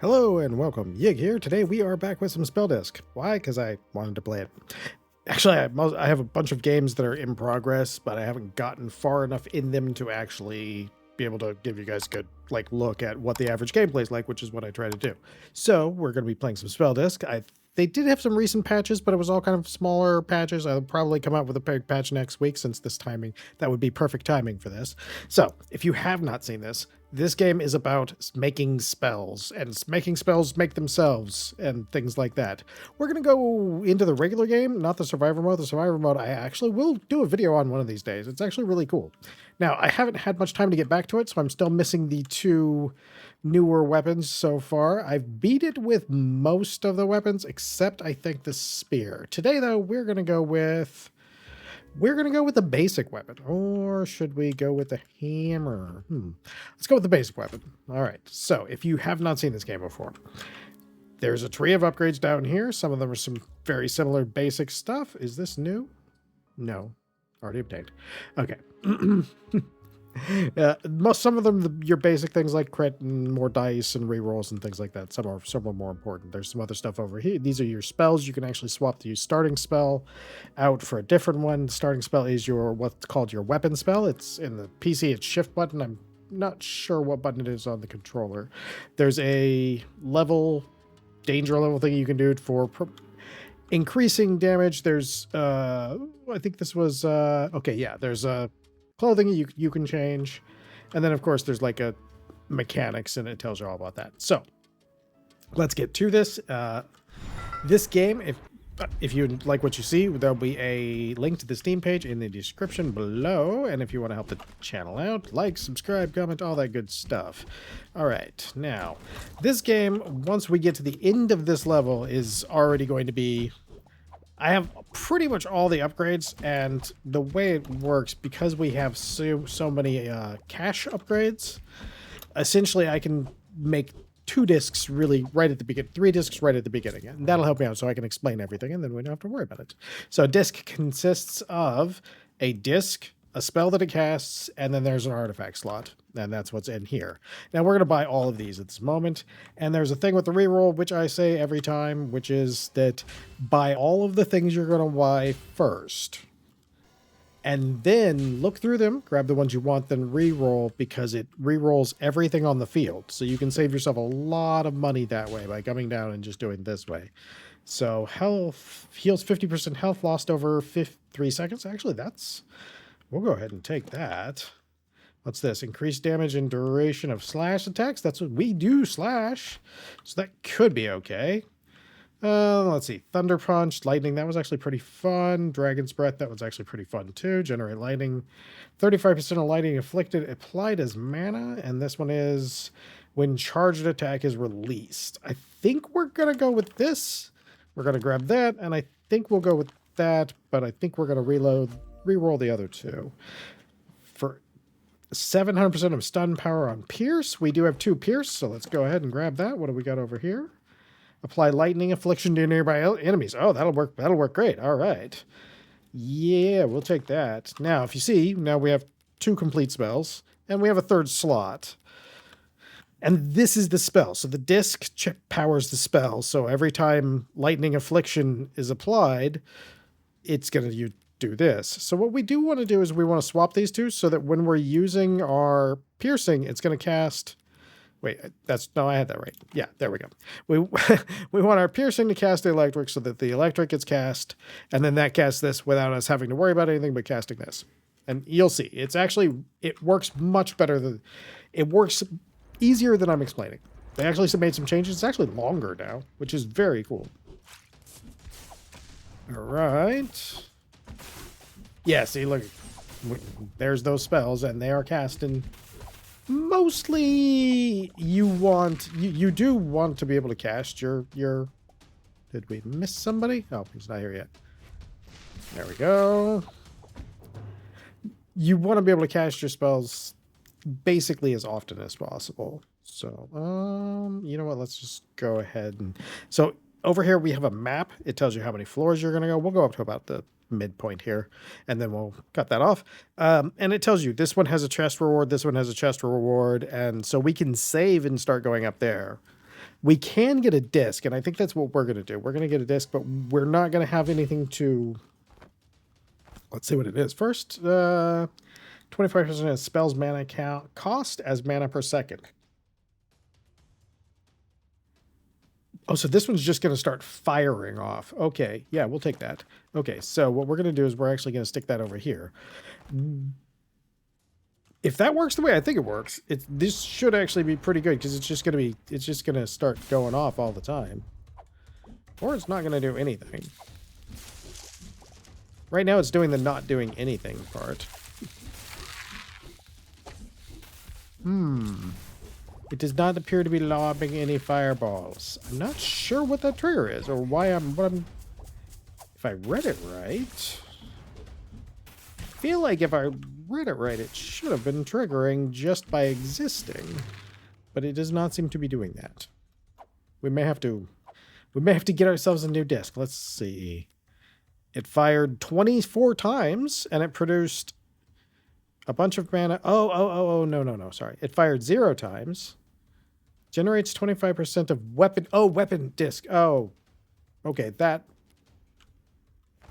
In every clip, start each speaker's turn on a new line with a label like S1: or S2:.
S1: Hello and welcome. Yig here. Today we are back with some Spell Disc. Why? Because I wanted to play it. Actually, I have a bunch of games that are in progress, but I haven't gotten far enough in them to actually be able to give you guys a good look at what the average gameplay is like, which is what I try to do. So we're going to be playing some Spell Disc. They did have some recent patches, but it was all kind of smaller patches. I'll probably come out with a big patch next week since this timing, that would be perfect timing for this. So if you have not seen this game is about making spells, and making spells make themselves and things like that. We're going to go into the regular game, not the survivor mode. The survivor mode I actually will do a video on one of these days. It's actually really cool. Now, I haven't had much time to get back to it, so I'm still missing the two newer weapons so far. I've beat it with most of the weapons, except I think the spear. Today, though, we're going to go with the basic weapon. Or should we go with the hammer? Let's go with the basic weapon. All right. So if you have not seen this game before, there's a tree of upgrades down here. Some of them are some very similar basic stuff. Is this new? No. Already obtained. Okay. Some of them, your basic things like crit and more dice and rerolls and things like that. Some are more important. There's some other stuff over here. These are your spells. You can actually swap the starting spell out for a different one. Starting spell is what's called your weapon spell. It's in the PC. It's shift button. I'm not sure what button it is on the controller. There's a danger level thing you can do for increasing damage. There's I think this was okay, yeah, there's a clothing you can change, and then of course there's like a mechanics, and it tells you all about that. So let's get to this game. If you like what you see, there'll be a link to the Steam page in the description below, and if you want to help the channel out, like, subscribe, comment, all that good stuff. All right, now this game, once we get to the end of this level, is already going to be, I have pretty much all the upgrades, and the way it works, because we have so many cash upgrades, essentially I can make 2 discs really right at the beginning, 3 discs right at the beginning, and that'll help me out so I can explain everything, and then we don't have to worry about it. So a disc consists of a disc, a spell that it casts, and then there's an artifact slot, and that's what's in here. Now we're going to buy all of these at this moment, and there's a thing with the reroll, which I say every time, which is that buy all of the things you're going to buy first, and then look through them, grab the ones you want, then re-roll, because it re-rolls everything on the field. So you can save yourself a lot of money that way by coming down and just doing it this way. So health heals 50% health lost over 3 seconds. Actually, we'll go ahead and take that. What's this? Increased damage and duration of slash attacks. That's what we do, slash. So that could be okay. Let's see. Thunder Punch, Lightning, that was actually pretty fun. Dragon's Breath, that was actually pretty fun too. Generate Lightning. 35% of Lightning inflicted applied as mana. And this one is when charged attack is released. I think we're going to go with this. We're going to grab that, and I think we'll go with that, but I think we're going to re-roll the other two. For 700% of stun power on Pierce, we do have 2 Pierce, so let's go ahead and grab that. What do we got over here? Apply lightning affliction to nearby enemies. Oh, that'll work great. All right. Yeah, we'll take that. Now, if you see, now we have 2 complete spells, and we have a 3rd slot. And this is the spell. So the disc powers the spell. So every time lightning affliction is applied, it's going to do this. So what we do want to do is we want to swap these 2 so that when we're using our piercing, it's going to cast... Wait, no, I had that right. Yeah, there we go. We want our piercing to cast the electric so that the electric gets cast, and then that casts this without us having to worry about anything but casting this. And you'll see, it works much better it works easier than I'm explaining. They actually made some changes. It's actually longer now, which is very cool. All right. Yeah, see, look, there's those spells, and they are cast in... Mostly, you do want to be able to cast your... Did we miss somebody? Oh, he's not here yet. There we go. You want to be able to cast your spells basically as often as possible. So, you know what? Let's just go ahead and... So, over here we have a map. It tells you how many floors you're going to go. We'll go up to about the midpoint here, and then we'll cut that off. And it tells you this one has a chest reward, this one has a chest reward, and so we can save and start going up there. We can get a disc, and I think that's what we're going to do. We're going to get a disc, but we're not going to have anything to... Let's see what it is. First, 25% of spells mana count cost as mana per second. Oh, so this one's just going to start firing off. Okay, yeah, we'll take that. Okay, so what we're going to do is we're actually going to stick that over here. If that works the way I think it works, this should actually be pretty good because it's just going to start going off all the time. Or it's not going to do anything. Right now it's doing the not doing anything part. It does not appear to be lobbing any fireballs. I'm not sure what that trigger is or why if I read it right. I feel like if I read it right, it should have been triggering just by existing, but it does not seem to be doing that. We may have to get ourselves a new disc. Let's see. It fired 24 times and it produced a bunch of mana. Oh, no. Sorry. It fired 0 times. Generates 25% of weapon. Oh, weapon disc. Oh, okay. That,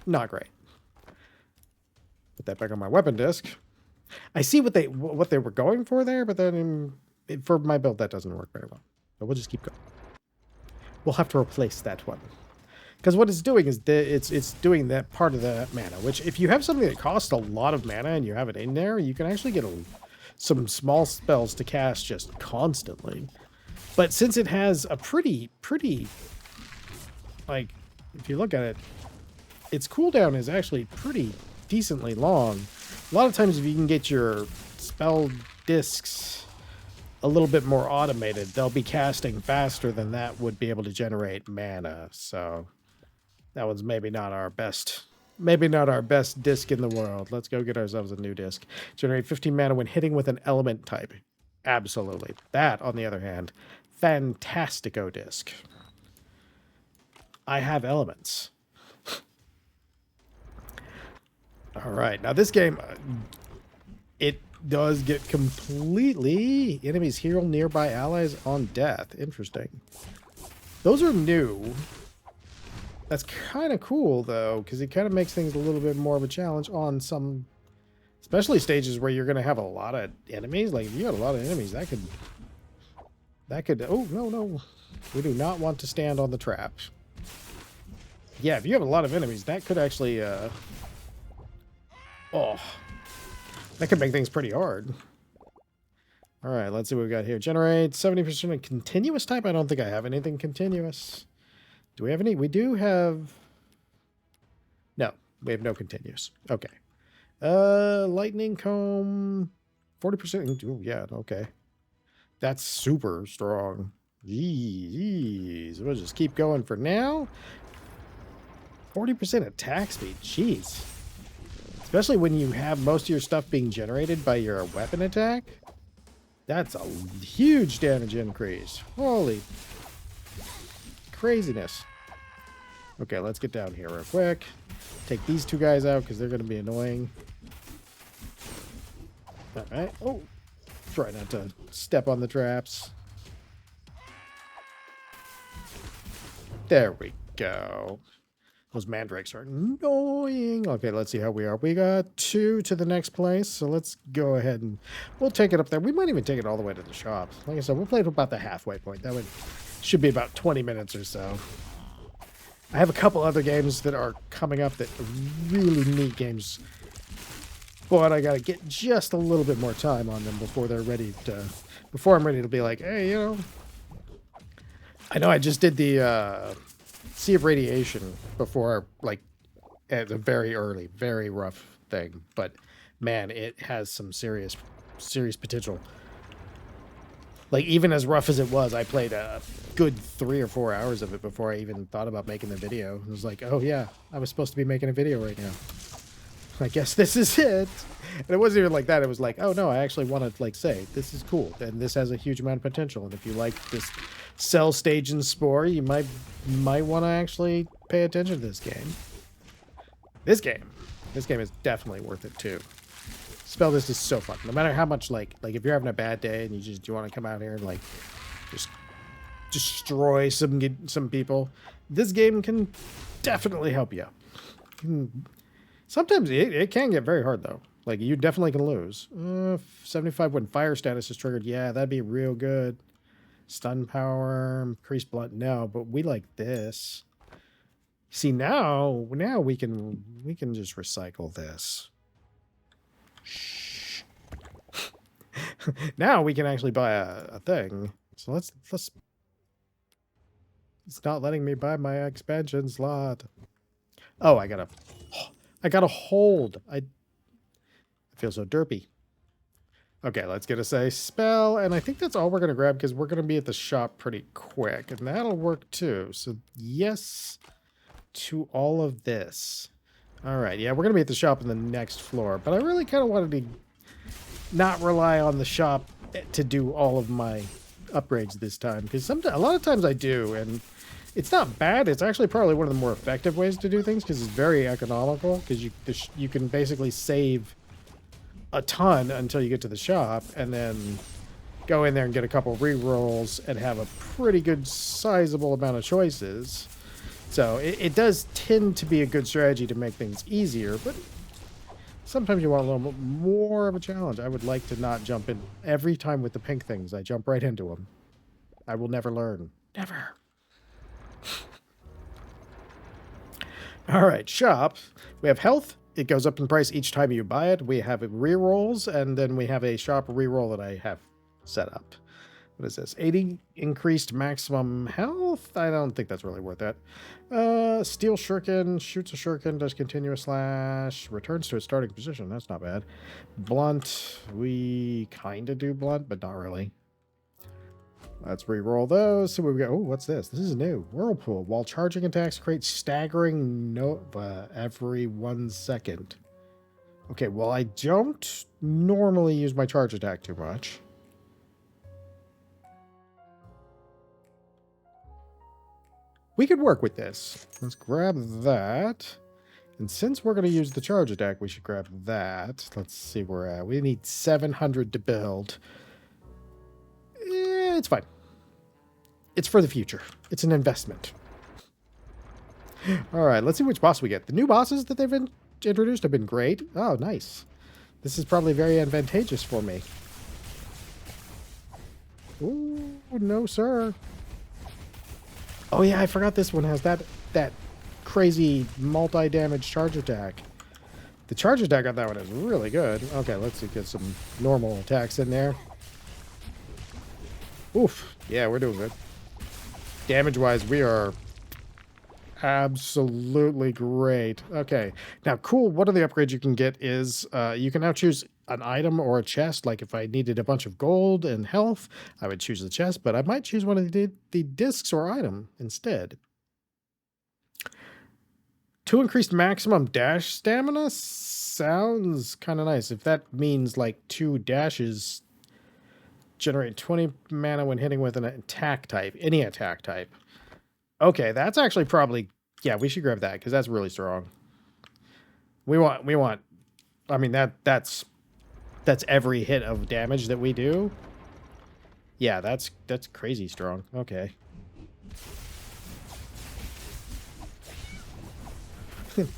S1: not great. Put that back on my weapon disc. I see what they were going for there, but then for my build, that doesn't work very well. So we'll just keep going. We'll have to replace that one. Because what it's doing is it's doing that part of that mana, which if you have something that costs a lot of mana and you have it in there, you can actually get some small spells to cast just constantly. But since it has a pretty, like, if you look at it, its cooldown is actually pretty decently long. A lot of times if you can get your spell discs a little bit more automated, they'll be casting faster than that would be able to generate mana, so... That one's maybe not our best disc in the world. Let's go get ourselves a new disc. Generate 15 mana when hitting with an element type. Absolutely. That, on the other hand, fantastico disc. I have elements. All right. Now this game, it does get completely enemies heal nearby allies on death. Interesting. Those are new. That's kind of cool, though, because it kind of makes things a little bit more of a challenge on some, especially stages where you're going to have a lot of enemies. Like, if you got a lot of enemies, that could, oh, no. We do not want to stand on the trap. Yeah, if you have a lot of enemies, that could actually, that could make things pretty hard. All right, let's see what we got here. Generate 70% of continuous type. I don't think I have anything continuous. Do we have any? We do have... No, we have no continuous. Okay. Lightning comb, 40%. Oh, yeah, okay. That's super strong. Jeez. We'll just keep going for now. 40% attack speed. Jeez. Especially when you have most of your stuff being generated by your weapon attack. That's a huge damage increase. Holy craziness. Okay, let's get down here real quick. Take these two guys out because they're going to be annoying. All right. Oh, try not to step on the traps. There we go. Those mandrakes are annoying. Okay, let's see how we are. We got 2 to the next place, so let's go ahead and we'll take it up there. We might even take it all the way to the shop. Like I said, we'll play it about the halfway point. That should be about 20 minutes or so. I have a couple other games that are coming up that are really neat games, but I gotta get just a little bit more time on them before I'm ready to be like, hey, you know. I know I just did the Sea of Radiation before, like, at a very early, very rough thing, but man, it has some serious potential. Like, even as rough as it was, I played a good 3 or 4 hours of it before I even thought about making the video. It was like, oh yeah, I was supposed to be making a video right now. I guess this is it. And it wasn't even like that. It was like, oh no, I actually want to, like, say, this is cool, and this has a huge amount of potential, and if you like this cell stage and spore, you might want to actually pay attention to this game. This game is definitely worth it too. Spell this is so fun. No matter how much, like if you're having a bad day and you want to come out here and, like, just destroy some people. This game can definitely help you. Sometimes it can get very hard though. Like you definitely can lose. 75 when fire status is triggered. Yeah, that'd be real good. Stun power, increased blunt. No, but we like this. See now we can just recycle this. Shh. Now we can actually buy a thing. So let's. It's not letting me buy my expansion slot. Oh, I gotta hold. I feel so derpy. Okay, let's get a say spell, and I think that's all we're gonna grab because we're gonna be at the shop pretty quick, and that'll work too. So yes to all of this. All right, yeah, we're gonna be at the shop in the next floor, but I really kind of wanted to not rely on the shop to do all of my upgrades this time because a lot of times I do, and it's not bad. It's actually probably one of the more effective ways to do things because it's very economical because you can basically save a ton until you get to the shop and then go in there and get a couple re-rolls and have a pretty good sizable amount of choices. So it does tend to be a good strategy to make things easier, but sometimes you want a little bit more of a challenge. I would like to not jump in every time with the pink things. I jump right into them. I will never learn. Never. All right, shop. We have health. It goes up in price each time you buy it. We have re-rolls, and then we have a shop re-roll that I have set up. What is this? 80 increased maximum health? I don't think that's really worth it. Steel shuriken, shoots a shuriken, does continuous slash, returns to its starting position. That's not bad. Blunt, we kind of do blunt, but not really. Let's re-roll those. So we go. Oh, what's this? This is new. Whirlpool. While charging attacks create staggering nova every 1 second. Okay, well, I don't normally use my charge attack too much. We could work with this. Let's grab that. And since we're going to use the charge attack, we should grab that. Let's see where we're at. We need 700 to build. It's fine. It's for the future. It's an investment. All right, let's see which boss we get. The new bosses that they've introduced have been great. Oh, nice. This is probably very advantageous for me. Ooh, no, sir. Oh, yeah, I forgot this one has that crazy multi-damage charge attack. The charge attack on that one is really good. Okay, let's get some normal attacks in there. Oof. Yeah, we're doing good. Damage-wise, we are absolutely great. Okay. Now, cool. One of the upgrades you can get is you can now choose an item or a chest. Like if I needed a bunch of gold and health, I would choose the chest, but I might choose one of the discs or item instead. 2 increased maximum dash stamina sounds kind of nice. If that means like 2 dashes generate 20 mana when hitting with an attack type, any attack type. Okay, that's actually probably, yeah, we should grab that because that's really strong. We want, I mean, that's every hit of damage that we do. Yeah, that's crazy strong. Okay.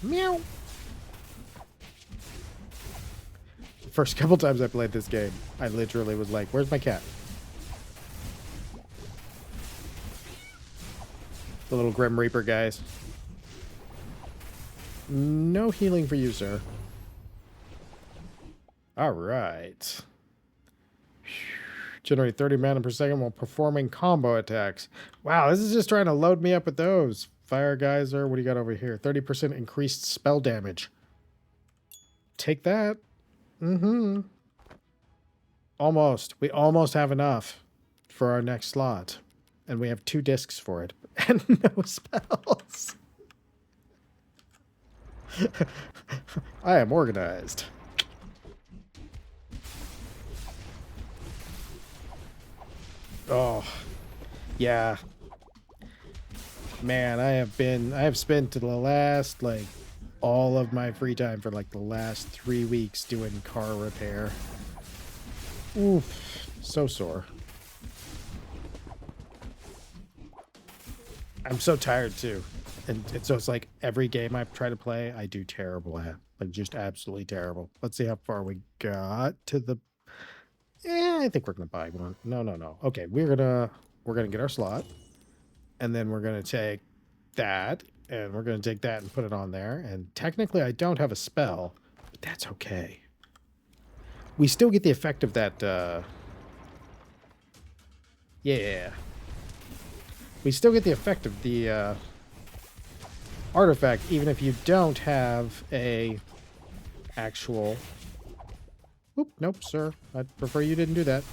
S1: Meow. First couple times I played this game, I literally was like, where's my cat? The little Grim Reaper guys. No healing for you, sir. All right. Generate 30 mana per second while performing combo attacks. Wow, this is just trying to load me up with those. Fire Geyser, what do you got over here? 30% increased spell damage. Take that. Mm-hmm. Almost. We almost have enough for our next slot. And we have 2 discs for it. And no spells. I am organized. Oh, yeah. Man, I have spent the last, like, all of my free time for, like, the last 3 weeks doing car repair. Oof. So sore. I'm so tired too. And so it's like every game I've tried to play, I do terrible at. Like just absolutely terrible. Let's see how far we got to the I think we're gonna buy one. No, no, no. Okay, we're gonna get our slot, and then we're gonna take that, and we're gonna take that and put it on there. And technically, I don't have a spell, but that's okay. We still get the effect of that. Yeah, we still get the effect of the artifact, even if you don't have a actual. Oop, nope, sir. I'd prefer you didn't do that.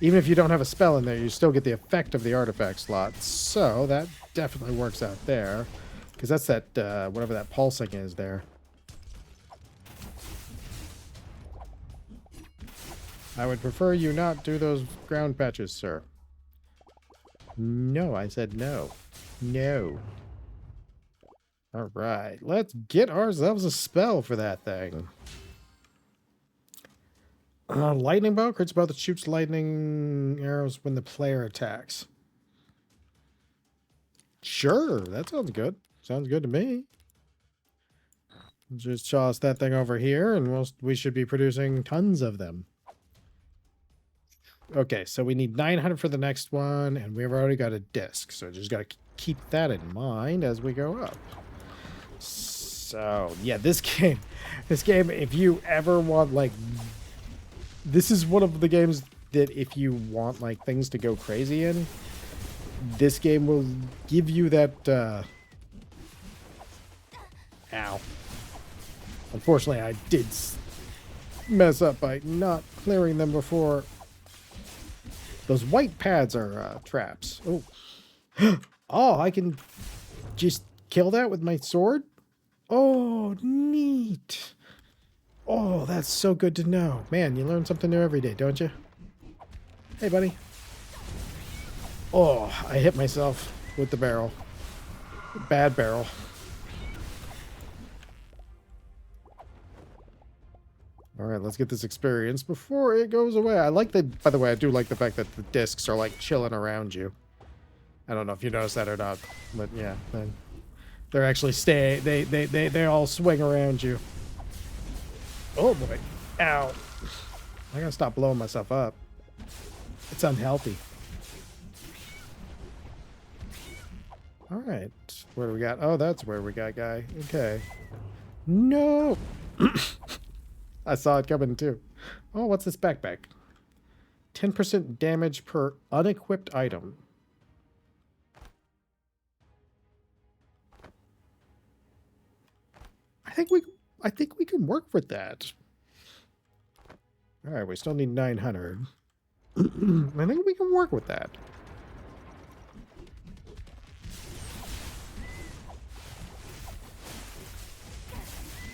S1: Even if you don't have a spell in there, you still get the effect of the artifact slot. So that definitely works out there. Because that's that, whatever that pulsing is there. I would prefer you not do those ground patches, sir. No, I said no. No. Alright, let's get ourselves a spell for that thing. Lightning bow crits bow that shoots lightning arrows when the player attacks. Sure, that sounds good. Sounds good to me. Just toss that thing over here, and we should be producing tons of them. Okay, so we need 900 for the next one, and we've already got a disc, so just got to keep that in mind as we go up. So, yeah, this game, if you ever want, like, this is one of the games that if you want, like, things to go crazy in, this game will give you that, ow. Unfortunately, I did mess up by not clearing them before. Those white pads are traps. Oh. Oh, I can just kill that with my sword? Oh, neat. Oh, that's so good to know. Man, you learn something new every day, don't you? Hey, buddy. Oh, I hit myself with the barrel. Bad barrel. All right, let's get this experience before it goes away. I like the, by the way, I do like the fact that the discs are like chilling around you. I don't know if you noticed that or not, but yeah, they're actually they all swing around you. Oh boy. Ow. I gotta stop blowing myself up. It's unhealthy. All right, where do we got? Oh, that's where we got guy. Okay. No. I saw it coming too. Oh, what's this backpack? 10% damage per unequipped item. I think we can work with that. All right, we still need 900. I think we can work with that.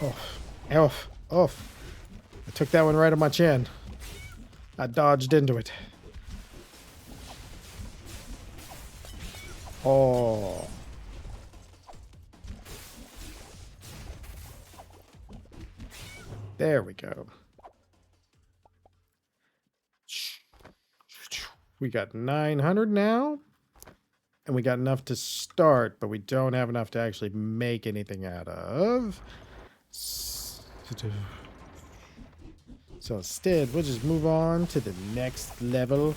S1: Oh, elf, off. I took that one right on my chin. I dodged into it. Oh. There we go. We got 900 now. And we got enough to start, but we don't have enough to actually make anything out of. So instead, we'll just move on to the next level.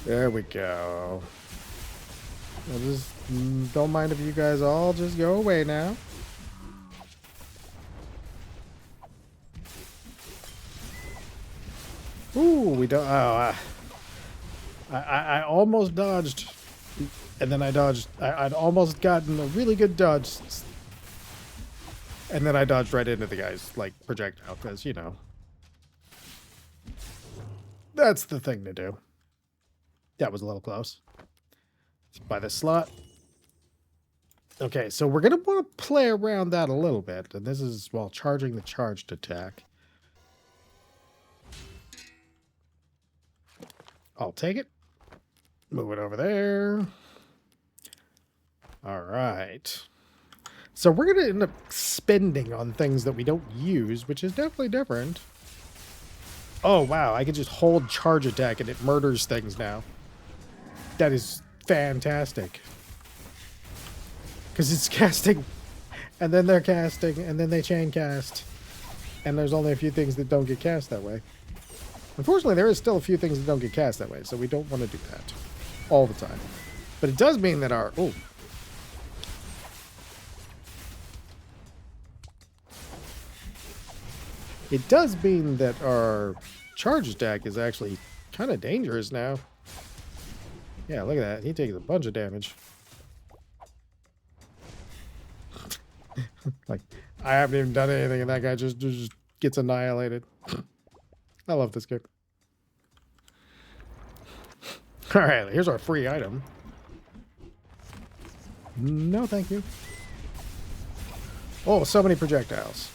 S1: There we go. I just don't mind if you guys all just go away now. Ooh, we don't. Oh, I almost dodged, and then I dodged. I'd almost gotten a really good dodge, and then I dodged right into the guy's like projectile because you know that's the thing to do. That was a little close. Let's buy this slot. Okay, so we're gonna want to play around that a little bit, and this is while charging the charged attack. I'll take it. Move it over there. All right. So we're going to end up spending on things that we don't use, which is definitely different. Oh, wow. I can just hold charge attack and it murders things now. That is fantastic. Because it's casting, and then they're casting, and then they chain cast. And there's only a few things that don't get cast that way. Unfortunately, there is still a few things that don't get cast that way, so we don't want to do that all the time. But it does mean that our... Oh. It does mean that our charge attack is actually kind of dangerous now. Yeah, look at that. He takes a bunch of damage. Like, I haven't even done anything, and that guy just gets annihilated. I love this game. All right, here's our free item. No, thank you. Oh, so many projectiles.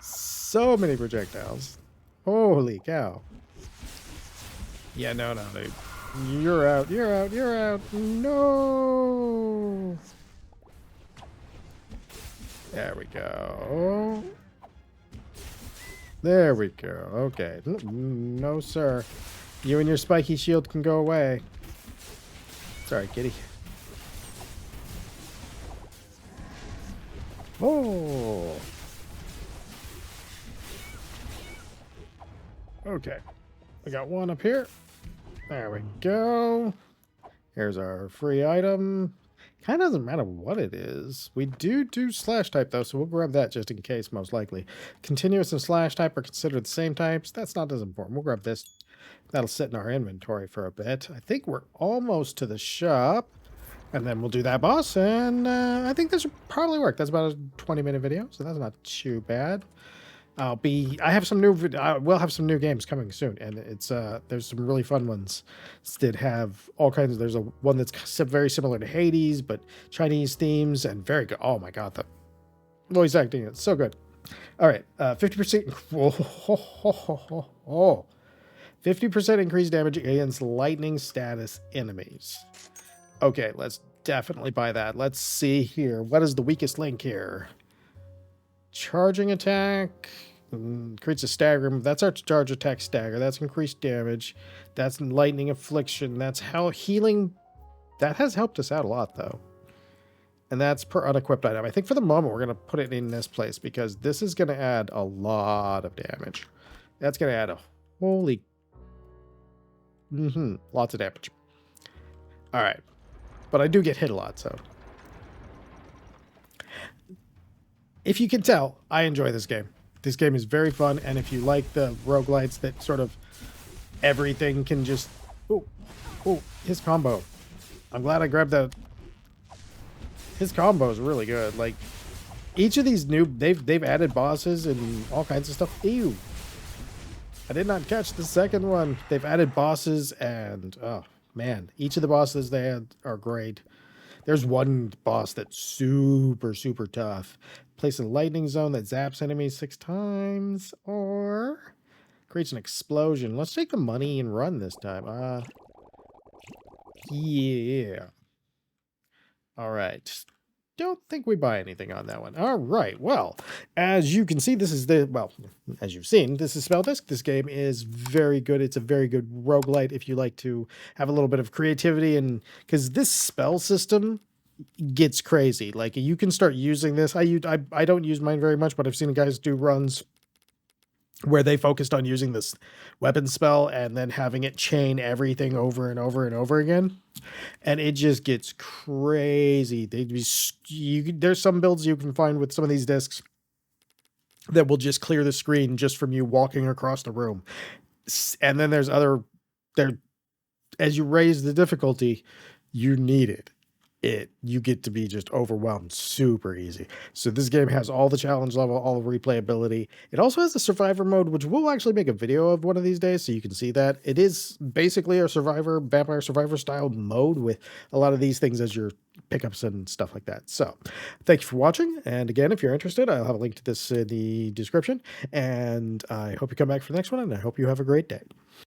S1: So many projectiles. Holy cow. Yeah, no, dude. You're out, you're out, you're out. No. There we go. There we go. Okay. No, sir. You and your spiky shield can go away. Sorry, kitty. Oh. Okay. We got one up here. There we go. Here's our free item. Kind of doesn't matter what it is. We do slash type though, so we'll grab that just in case, most likely. Continuous and slash type are considered the same types. That's not as important. We'll grab this. That'll sit in our inventory for a bit. I think we're almost to the shop. And then we'll do that boss, and I think this will probably work. That's about a 20-minute video, so that's not too bad. I have some new, we'll have some new games coming soon, and it's, there's some really fun ones that have all kinds of, there's one that's very similar to Hades, but Chinese themes, and very good. Oh my God, the voice acting, it's so good. All right, 50%, 50% increased damage against lightning status enemies. Okay, let's definitely buy that. Let's see here. What is the weakest link here? Charging attack. Creates a stagger. That's our charge attack stagger. That's increased damage. That's lightning affliction. That's how healing. That has helped us out a lot, though. And that's per unequipped item. I think for the moment, we're going to put it in this place because this is going to add a lot of damage. That's going to add a holy... lots of damage. All right. But I do get hit a lot, so. If you can tell, I enjoy this game. This game is very fun, and if you like the roguelites that sort of everything can just... Oh, his combo. I'm glad I grabbed that. His combo is really good. Like, each of these new... They've added bosses and all kinds of stuff. Ew. I did not catch the second one. They've added bosses and... Oh. Man, each of the bosses they had are great. There's one boss that's super, super tough. Place a lightning zone that zaps enemies 6 times or creates an explosion. Let's take the money and run this time. Yeah. All right. Don't think we buy anything on that one. All right. Well, as you can see, this is as you've seen, this is Spelldisc. This game is very good. It's a very good roguelite if you like to have a little bit of creativity, and because this spell system gets crazy. Like, you can start using this. I don't use mine very much, but I've seen guys do runs where they focused on using this weapon spell and then having it chain everything over and over and over again. And it just gets crazy. There's some builds you can find with some of these discs that will just clear the screen just from you walking across the room. And then there's as you raise the difficulty, you need it. You get to be just overwhelmed super easy. So this game has all the challenge level, all the replayability. It also has the survivor mode, which we'll actually make a video of one of these days so you can see that. It is basically a vampire survivor style mode with a lot of these things as your pickups and stuff like that. So thank you for watching. And again, if you're interested, I'll have a link to this in the description. And I hope you come back for the next one, and I hope you have a great day.